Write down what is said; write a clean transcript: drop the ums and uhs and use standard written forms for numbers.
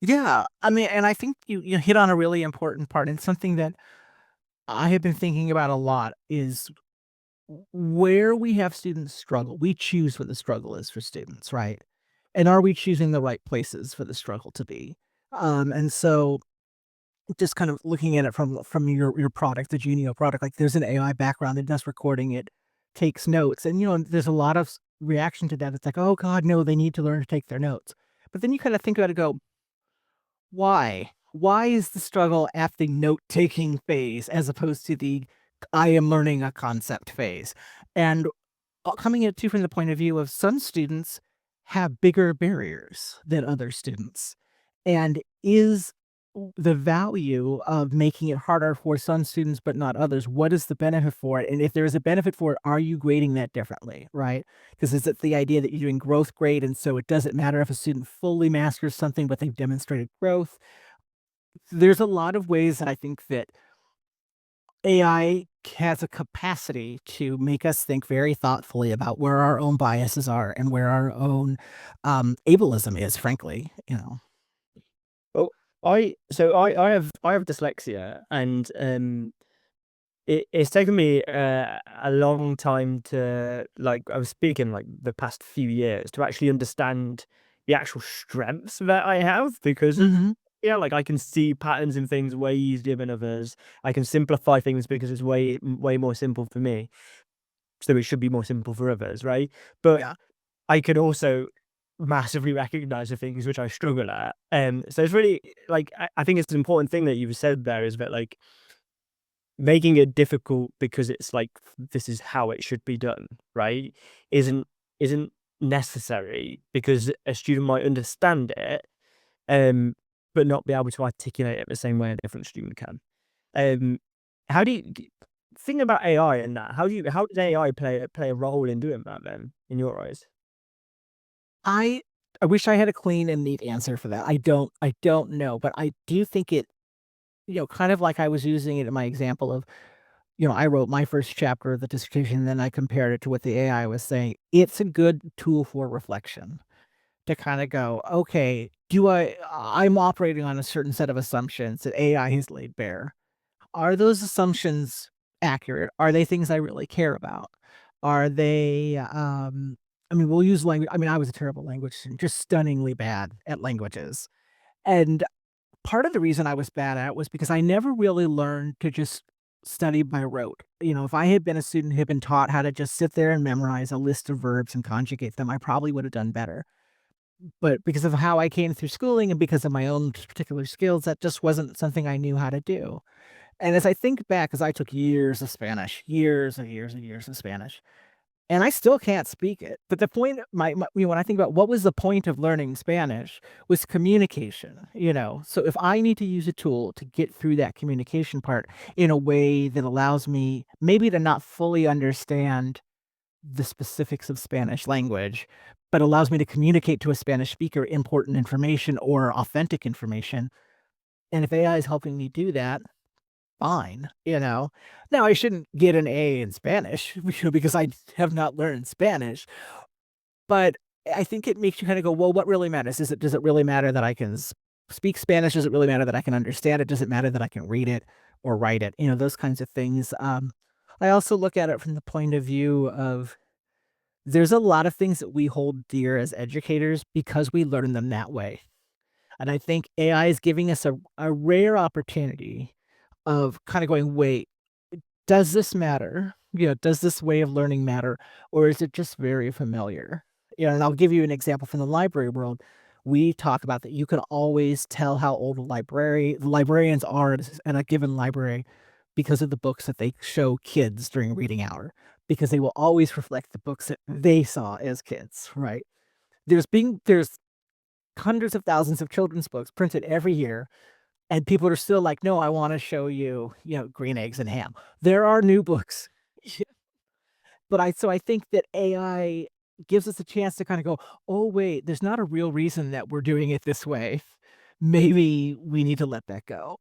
Yeah, I mean, and I think you hit on a really important part, and something that I have been thinking about a lot is where we have students struggle. We choose what the struggle is for students, right? And are we choosing the right places for the struggle to be? And so just kind of looking at it from your product, the Genio product, like there's an AI background that does recording, it takes notes, and there's a lot of reaction to that. It's like, oh God, no, they need to learn to take their notes. But then you kind of think about it, go, why? Why is the struggle at the note-taking phase as opposed to the I am learning a concept phase? And coming at it too from the point of view of some students have bigger barriers than other students. And is the value of making it harder for some students but not others, what is the benefit for it? And if there is a benefit for it, are you grading that differently, right? Because is it the idea that you're doing growth grade, and so it doesn't matter if a student fully masters something, but they've demonstrated growth? There's a lot of ways that I think that AI has a capacity to make us think very thoughtfully about where our own biases are and where our own ableism is, frankly. Well, I have dyslexia, and it's taken me a long time to, like, I was speaking, like, the past few years, to actually understand the actual strengths that I have, because Mhm. yeah, like, I can see patterns in things way easier than others. I can simplify things because it's way more simple for me, so it should be more simple for others, right? But Yeah. I can also massively recognize the things which I struggle at. So it's really, like, I think it's an important thing that you've said there, is that, like, making it difficult because it's like, this is how it should be done, right? Isn't necessary, because a student might understand it, um, but not be able to articulate it the same way a different student can. Um, how do you think about AI and that? How does AI play a role in doing that then, in your eyes? I I wish I had a clean and neat answer for that. I don't know, but I do think kind of like I was using it in my example of, I wrote my first chapter of the dissertation, and then I compared it to what the AI was saying. It's a good tool for reflection to kind of go, okay, I'm operating on a certain set of assumptions that AI has laid bare. Are those assumptions accurate? Are they things I really care about? Are they, I mean, we'll use language. I mean, I was a terrible language student, just stunningly bad at languages. And part of the reason I was bad at it was because I never really learned to just study by rote. If I had been a student who had been taught how to just sit there and memorize a list of verbs and conjugate them, I probably would have done better. But because of how I came through schooling and because of my own particular skills, that just wasn't something I knew how to do. And as I think back, because I took years of Spanish, years and years and years of Spanish, and I still can't speak it. But the point, when I think about what was the point of learning Spanish, was communication. So if I need to use a tool to get through that communication part in a way that allows me maybe to not fully understand the specifics of Spanish language, but allows me to communicate to a Spanish speaker important information or authentic information. And if AI is helping me do that, fine. Now I shouldn't get an A in Spanish, because I have not learned Spanish, but I think it makes you kinda go, "Well, what really matters? Does it really matter that I can speak Spanish? Does it really matter that I can understand it? Does it matter that I can read it or write it?" Those kinds of things. I also look at it from the point of view of there's a lot of things that we hold dear as educators because we learn them that way, and I think AI is giving us a rare opportunity of kinda going, "Wait, does this matter? Does this way of learning matter, or is it just very familiar?" And I'll give you an example from the library world. We talk about that you can always tell how old librarians are at a given library because of the books that they show kids during reading hour, because they will always reflect the books that they saw as kids, right? There's hundreds of thousands of children's books printed every year, and people are still like, "No, I wanna show you, green eggs and ham." There are new books. But I think that AI gives us a chance to kinda go, "Oh, wait, there's not a real reason that we're doing it this way. Maybe we need to let that go."